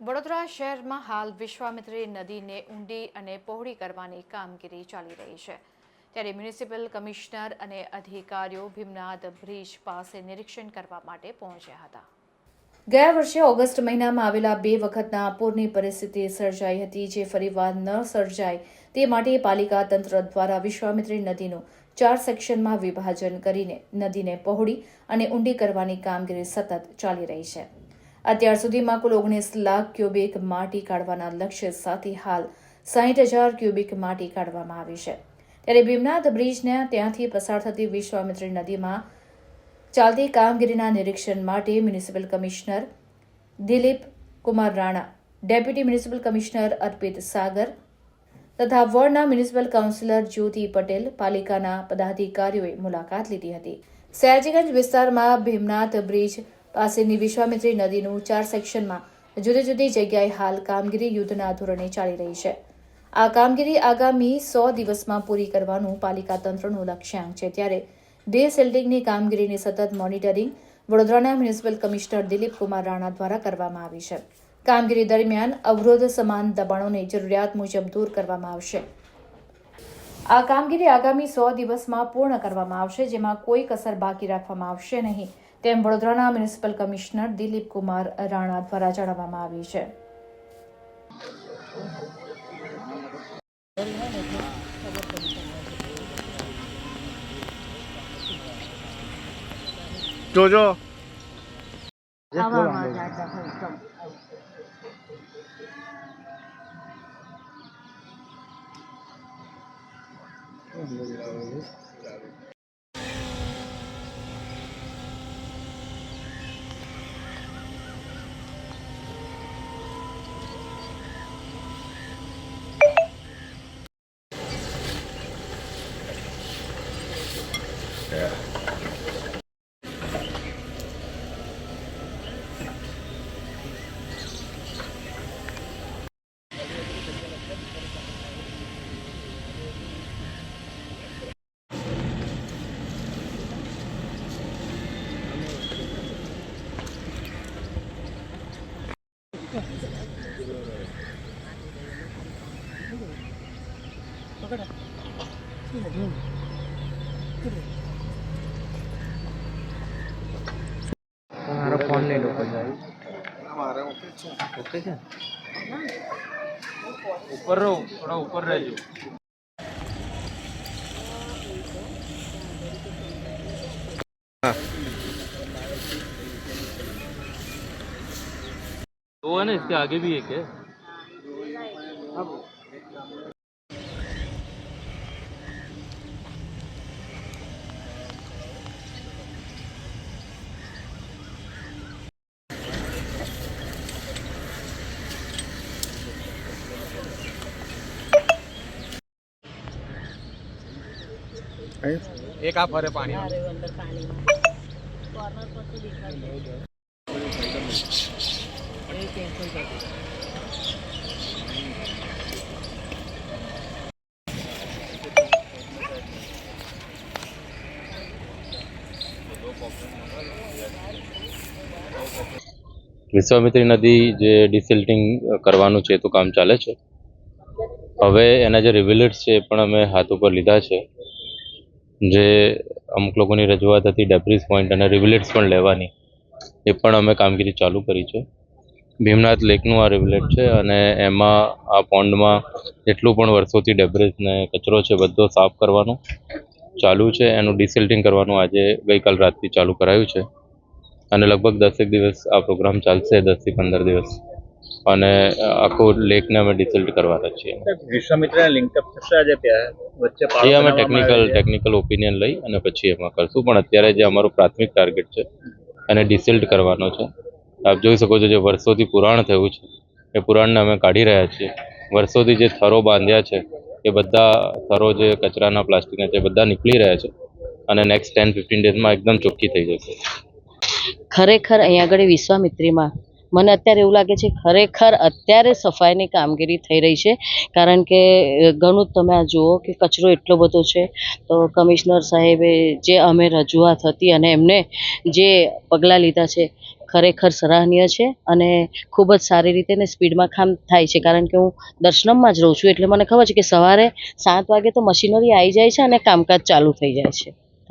વડોદરા શહેરમાં હાલ વિશ્વામિત્રી નદીને ઊંડી અને પહોળી કરવાની કામગીરી ચાલી રહી છે, ત્યારે મ્યુનિસિપલ કમિશનર અને અધિકારીઓ ભીમનાથ બ્રિજ પાસે નિરીક્ષણ કરવા માટે પહોંચ્યા હતા. ગયા વર્ષે ઓગસ્ટ મહિનામાં આવેલા 2 વખતના પૂરની પરિસ્થિતિ સર્જાઈ હતી, જે ફરીવાર ન સર્જાય તે માટે પાલિકા તંત્ર દ્વારા વિશ્વામિત્રી નદીનું 4 સેક્શનમાં વિભાજન કરીને નદીને પહોળી અને ઊંડી કરવાની કામગીરી સતત ચાલી રહી છે. અત્યાર સુધીમાં કુલ 19 લાખ ક્યુબિક માટી કાઢવાના લક્ષ્ય સાથે હાલ 60,000 ક્યુબિક માટી કાઢવામાં આવી છે. ત્યારે ભીમનાથ બ્રિજને ત્યાંથી પસાર થતી વિશ્વામિત્રી નદીમાં ચાલતી કામગીરીના નિરીક્ષણ માટે municipal commissioner Dilip Kumar Rana, deputy municipal commissioner Arpit Sagar તથા વોર્ડના મ્યુનિસિપલ કાઉન્સિલર જ્યોતિ પટેલ પાલિકાના પદાધિકારીઓએ મુલાકાત લીધી હતી. સયાજીગંજ વિસ્તારમાં ભીમનાથ બ્રિજ પાસેની વિશ્વામિત્રી નદીનું 4 સેક્શનમાં જુદી જુદી જગ્યાએ હાલ કામગીરી યુદ્ધના ધોરણે ચાલી રહી છે. આ કામગીરી આગામી 100 દિવસમાં પૂરી કરવાનું પાલિકા તંત્રનું લક્ષ્યાંક છે. ત્યારે ડિસિલ્ટિંગની કામગીરીની સતત મોનિટરિંગ વડોદરાના મ્યુનિસિપલ કમિશનર દિલીપ કુમાર રાણા દ્વારા કરવામાં આવી છે. કામગીરી દરમિયાન અવરોધ સમાન દબાણોને જરૂરિયાત મુજબ દૂર કરવામાં આવશે. આ કામગીરી આગામી 100 દિવસમાં પૂર્ણ કરવામાં આવશે, જેમાં કોઈ કસર બાકી રાખવામાં આવશે નહીં, તેમ વડોદરાના મ્યુનિસિપલ કમિશનર દિલીપ કુમાર રાણા દ્વારા જણાવવામાં આવ્યું છે. જોજો हमारा फोन नहीं ढुका जाए हमारे ओके क्या ऊपर रहो, थोड़ा ऊपर रह दो है ना, इसके आगे भी एक है. एक आप भरे पानी વિશ્વામિત્રી નદી જે ડિસિલ્ટિંગ કરવાનું છે તો કામ ચાલે છે. હવે એના જે રિવિલેટ્સ છે એ પણ અમે હાથ ઉપર લીધા છે. જે અમુક લોકોની રજૂઆત હતી ડેબ્રીસ પોઈન્ટ અને રિવિલેટ્સ પણ લેવાની, એ પણ અમે કામગીરી ચાલુ કરી છે. ભીમનાથ લેકનું આ રિવિલેટ છે અને એમાં આ પોન્ડમાં જેટલું પણ વર્ષોથી ડેબ્રીસ ને કચરો છે બધો સાફ કરવાનું ચાલુ છે. એનું ડિસિલ્ટિંગ કરવાનું આજે ગઈકાલ રાતથી ચાલુ કરાયું છે અને લગભગ 10 દિવસ આ પ્રોગ્રામ ચાલશે, 10 થી 15 દિવસ, અને આખું લેકને અમે ડિસિલ્ટ કરવાના છીએ. વિશ્વામિત્રીના લિંકઅપ થશે આજે વચ્ચે એ અમે ટેકનિકલ ઓપિનિયન લઈ અને પછી એમાં કરશું, પણ અત્યારે જે અમારો પ્રાથમિક ટાર્ગેટ છે એને ડિસિલ્ટ કરવાનો છે. આપ જોઈ શકો છો જે વર્ષોથી પુરાણ થયું છે એ પુરાણને અમે કાઢી રહ્યા છીએ. વર્ષોથી જે થરો બાંધ્યા છે એ બધા થરો જે કચરાના પ્લાસ્ટિકના છે બધા નીકળી રહ્યા છે અને નેક્સ્ટ 10-15 ડેઝમાં એકદમ ચોખ્ખી થઈ જશે. ખરેખર અહીંયા આગળ વિશ્વામિત્રીમાં મને અત્યારે એવું લાગે છે ખરેખર અત્યારે સફાઈની કામગીરી થઈ રહી છે, કારણ કે ઘણું તમે આ જુઓ કે કચરો એટલો બધો છે. તો કમિશનર સાહેબે જે અમે રજૂઆત હતી અને એમને જે પગલાં લીધા છે ખરેખર સરાહનીય છે અને ખૂબ જ સારી રીતે ને સ્પીડમાં કામ થાય છે, કારણ કે હું દર્શનમમાં જ રહું છું એટલે મને ખબર છે કે સવારે 7 વાગે તો મશીનરી આવી જાય છે અને કામકાજ ચાલુ થઈ જાય છે.